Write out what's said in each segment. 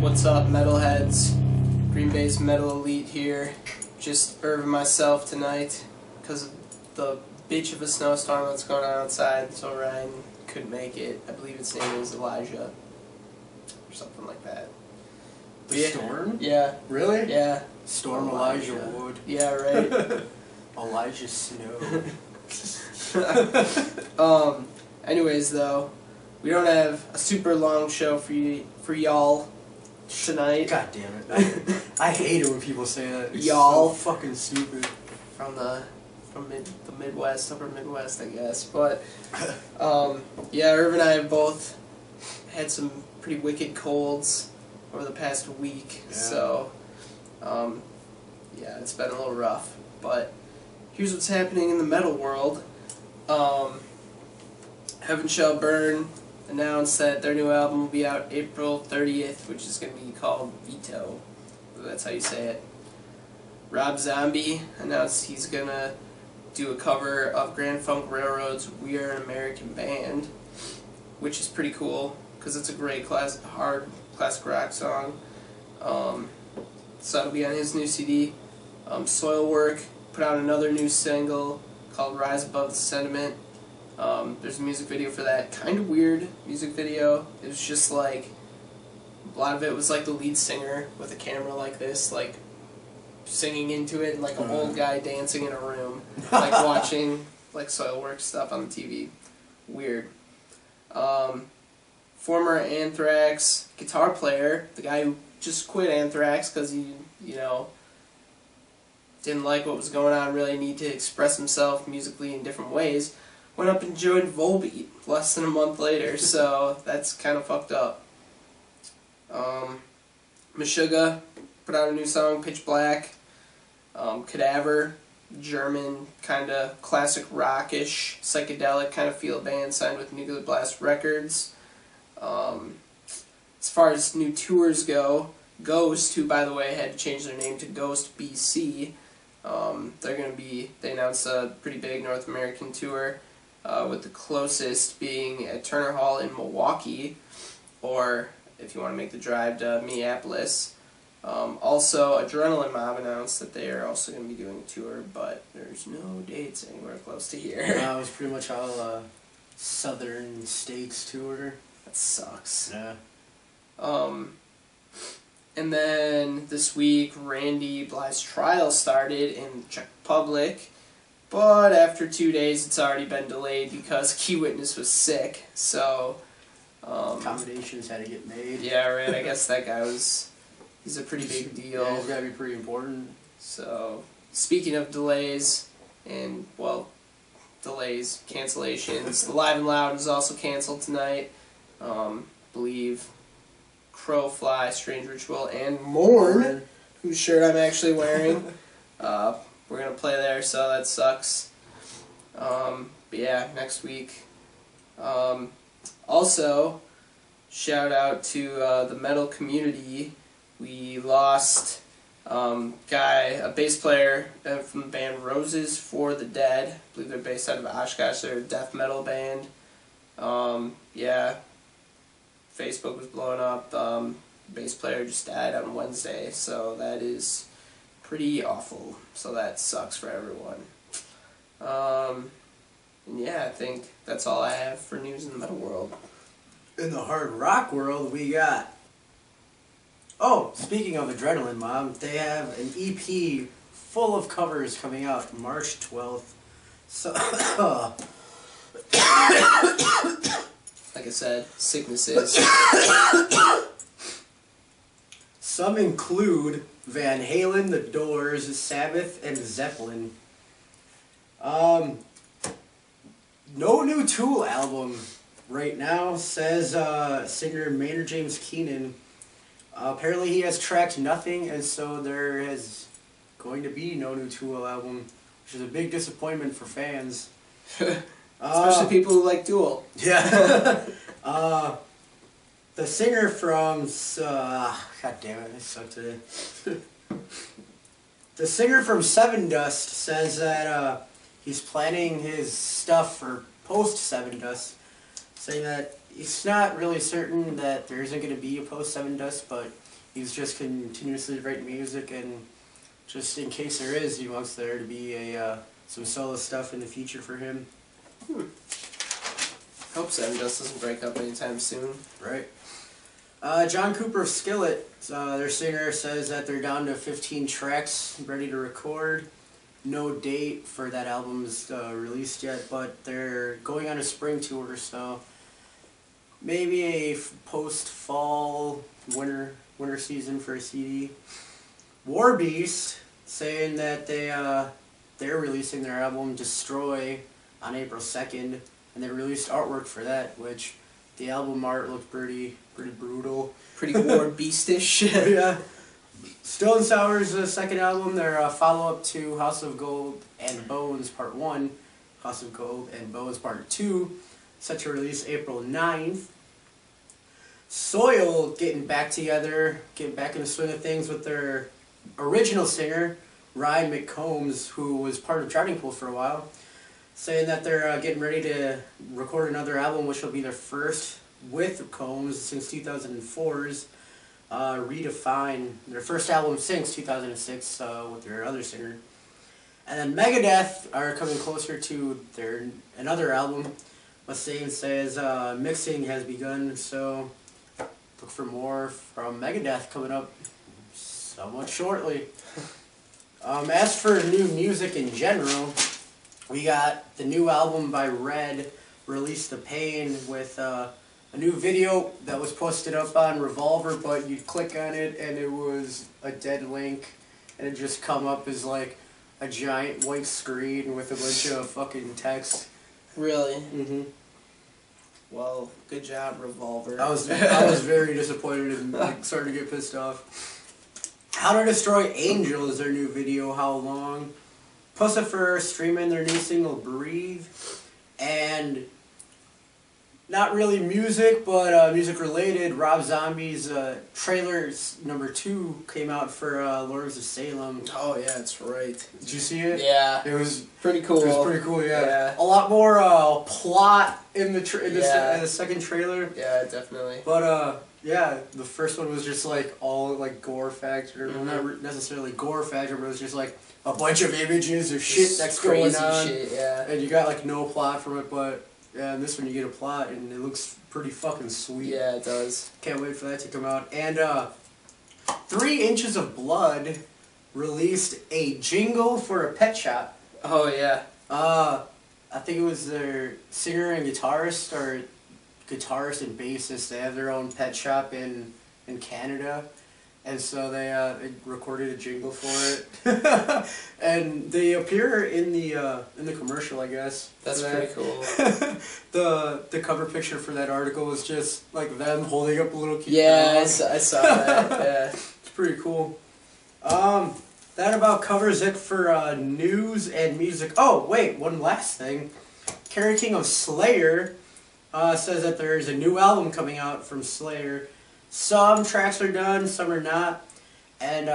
What's up, metalheads? Green Bay's Metal Elite here. Just Irv and myself tonight because of the bitch of a snowstorm that's going on outside, so Ryan couldn't make it. I believe its name is Elijah or something like that. The storm? Yeah. Really? Yeah. Storm Elijah Wood. Yeah, right. Elijah Snow. Anyways, though, we don't have a super long show for y'all tonight. God damn it. I hate it when people say that. It's Y'all. so fucking stupid. From the Midwest, upper Midwest, I guess. But yeah, Irv and I have both had some pretty wicked colds over the past week. Yeah. So yeah, it's been a little rough. But here's what's happening in the metal world. Heaven Shall Burn announced that their new album will be out April 30th, which is going to be called Veto. That's how you say it. Rob Zombie announced he's going to do a cover of Grand Funk Railroad's We Are an American Band, which is pretty cool because it's a great hard classic rock song. So that'll be on his new CD. Soilwork put out another new single called Rise Above the Sentiment. There's a music video for that. Kind of weird music video. It was just like, a lot of it was like the lead singer with a camera like this, like singing into it, and like an old guy dancing in a room, like watching like Soilwork stuff on the TV. Weird. Former Anthrax guitar player, the guy who just quit Anthrax because he, didn't like what was going on, really need to express himself musically in different ways, went up and joined Volbeat less than a month later, so that's kind of fucked up. Meshuggah put out a new song, Pitch Black. Cadaver, German, kind of classic rockish, psychedelic kind of feel band, signed with Nuclear Blast Records. As far as new tours go, Ghost, who by the way had to change their name to Ghost BC, they announced a pretty big North American tour, with the closest being at Turner Hall in Milwaukee, or if you want to make the drive to Minneapolis. Also, Adrenaline Mob announced that they are also going to be doing a tour, but there's no dates anywhere close to here. Yeah, it was pretty much all Southern States tour. That sucks. Yeah. And then this week, Randy Blythe's trial started in Czech Republic, but after 2 days it's already been delayed because a key witness was sick, so Accommodations had to get made. yeah, right, I guess that guy he's a pretty big deal. Yeah, he's got to be pretty important. So, speaking of delays, and, well, cancellations, the Live and Loud is also canceled tonight. Believe Crowfly, Strange Ritual, and Mourn, whose shirt I'm actually wearing. We're going to play there, so that sucks. But yeah, next week. Also, shout out to the metal community. We lost a bass player from the band Roses for the Dead. I believe they're based out of Oshkosh. They're a death metal band. Yeah, Facebook was blowing up. Bass player just died on Wednesday, so that is pretty awful. So that sucks for everyone. And yeah, I think that's all I have for news in the metal world. In the hard rock world, we got... Oh, speaking of Adrenaline Mob, they have an EP full of covers coming out March 12th. So, like I said, sicknesses. Some include Van Halen, The Doors, Sabbath, and Zeppelin. No new Tool album right now, says singer Maynard James Keenan. Apparently he has tracked nothing, and so there is going to be no new Tool album, which is a big disappointment for fans. Especially people who like Tool. Yeah. The singer from... God damn it, I suck today. The singer from Seven Dust says that he's planning his stuff for post Seven Dust saying that it's not really certain that there isn't going to be a post Seven Dust, but he's just continuously writing music, and just in case there is, he wants there to be a some solo stuff in the future for him. Hope Seven Dust doesn't break up anytime soon. Right. John Cooper of Skillet, their singer, says that they're down to 15 tracks ready to record. No date for that album's released yet, but they're going on a spring tour, so maybe a post-fall winter season for a CD. Warbeast saying that they're releasing their album Destroy on April 2nd, and they released artwork for that, which the album art looked pretty brutal. Pretty Warbeastish. Yeah. Stone Sour's second album, their follow-up to House of Gold and Bones Part 1, House of Gold and Bones Part 2, set to release April 9th. Soil getting back together, getting back in the swing of things with their original singer, Ryan McCombs, who was part of Drowning Pool for a while, saying that they're getting ready to record another album, which will be their first with Combs since 2004's Redefine, their first album since 2006 with their other singer. And then Megadeth are coming closer to their another album. Mustaine says mixing has begun, so look for more from Megadeth coming up somewhat shortly. As for new music in general, we got the new album by Red, Release the Pain, with a new video that was posted up on Revolver, but you'd click on it and it was a dead link, and it just come up as like a giant white screen with a bunch of fucking text. Really? Mm-hmm. Well, good job, Revolver. I was very disappointed and like, started to get pissed off. How to Destroy Angel is their new video, How Long. Pussifer streaming their new single, Breathe. And not really music, but music related, Rob Zombie's trailer number 2 came out for Lords of Salem. Oh yeah, that's right. Did you see it? Yeah. It was pretty cool. It was pretty cool, yeah. Yeah. A lot more plot in the second trailer. Yeah, definitely. But yeah, the first one was just like all like gore factor, well, not necessarily gore factor, but it was just like a bunch of images of shit that's going on. Shit, yeah. And you got like no plot from it, but yeah, in this one you get a plot and it looks pretty fucking sweet. Yeah, it does. Can't wait for that to come out. And 3 Inches of Blood released a jingle for a pet shop. Oh yeah. I think it was their singer and guitarist, or guitarist and bassist. They have their own pet shop in Canada, and so they recorded a jingle for it, and they appear in the commercial, I guess. That's pretty cool. The cover picture for that article was just like them holding up a little cute Yeah, dog. I saw that. Yeah. It's pretty cool. That about covers it for news and music. Oh, wait, one last thing. Kerry King of Slayer says that there's a new album coming out from Slayer. Some tracks are done, some are not. And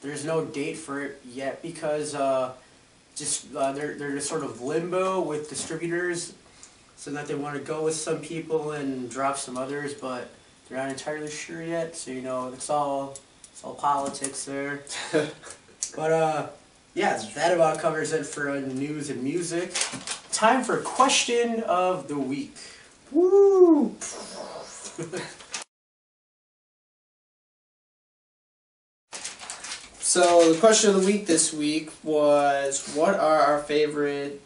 there's no date for it yet because they're just sort of limbo with distributors. So that they want to go with some people and drop some others, but they're not entirely sure yet. So, you know, it's all politics there. But, yeah, that about covers it for news and music. Time for Question of the Week. Woo! So, the question of the week this week was, what are our favorite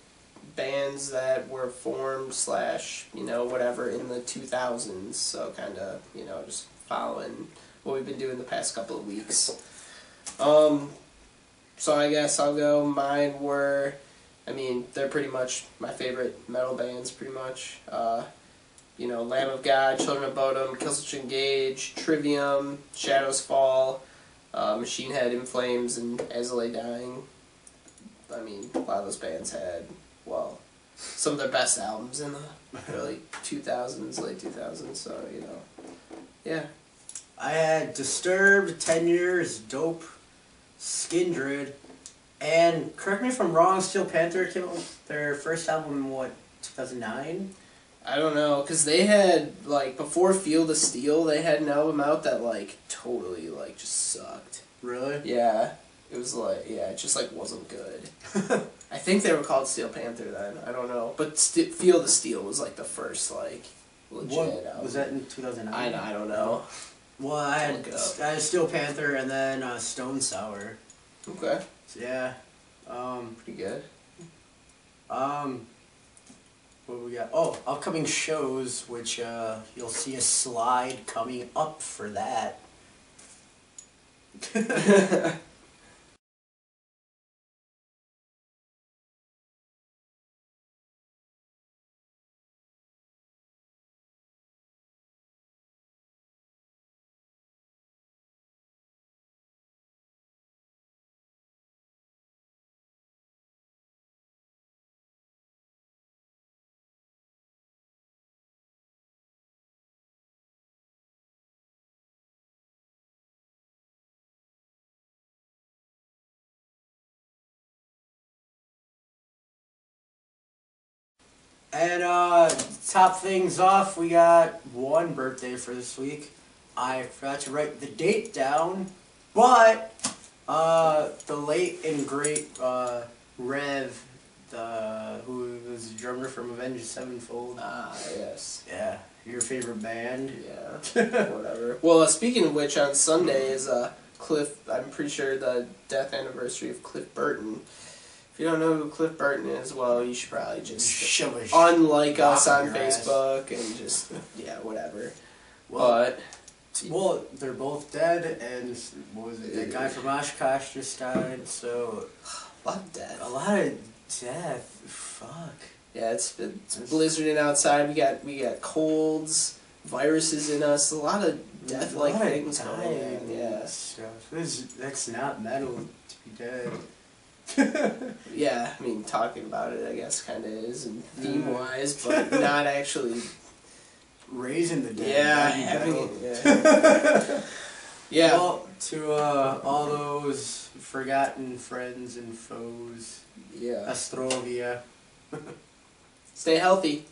bands that were formed / whatever in the 2000s? So, kind of, just following what we've been doing the past couple of weeks. So I guess I'll go. Mine were, they're pretty much my favorite metal bands, pretty much. Lamb of God, Children of Bodom, Killswitch Engage, Trivium, Shadows Fall, Machine Head, In Flames, and As I Lay Dying. A lot of those bands had, some of their best albums in the early 2000s, late 2000s, so, yeah. I had Disturbed, 10 Years, Dope, Skindred, and correct me if I'm wrong, Steel Panther came out with their first album in 2009? I don't know, because they had, like, before Field of Steel, they had an album out that, like, totally, like, just sucked. Really? Yeah. It was, like, yeah, it just, like, wasn't good. I think they were called Steel Panther then. I don't know. But Field of Steel was, like, the first, like, legit album. Was that in 2009? I don't know. Well, I Look it up. had Steel Panther and then Stone Sour. Okay. So, yeah. Pretty good. What we got? Oh, upcoming shows, which you'll see a slide coming up for that. And top things off, we got one birthday for this week. I forgot to write the date down, but the late and great Rev, who was the drummer from Avenged Sevenfold. Ah, yes. Yeah, your favorite band. Yeah, whatever. Well, speaking of which, on Sunday is Cliff, I'm pretty sure the death anniversary of Cliff Burton. If you don't know who Cliff Burton is, well, you should probably just Shove a unlike us rock on in your ass. Facebook and just, yeah, whatever. Well, they're both dead, and what was it? That guy from Oshkosh just died, so A lot of death. a lot of death. Fuck. Yeah, it's blizzarding outside. We got colds, viruses in us. A lot of death-like things going on. Yeah. Stuff. That's not metal to be dead. Yeah, I mean, talking about it, I guess, kind of is, and theme-wise, but not actually. Raising the dead. Yeah, that'd be having metal. it. Yeah. Well, to all those forgotten friends and foes, Yeah. Astrovia. Stay healthy.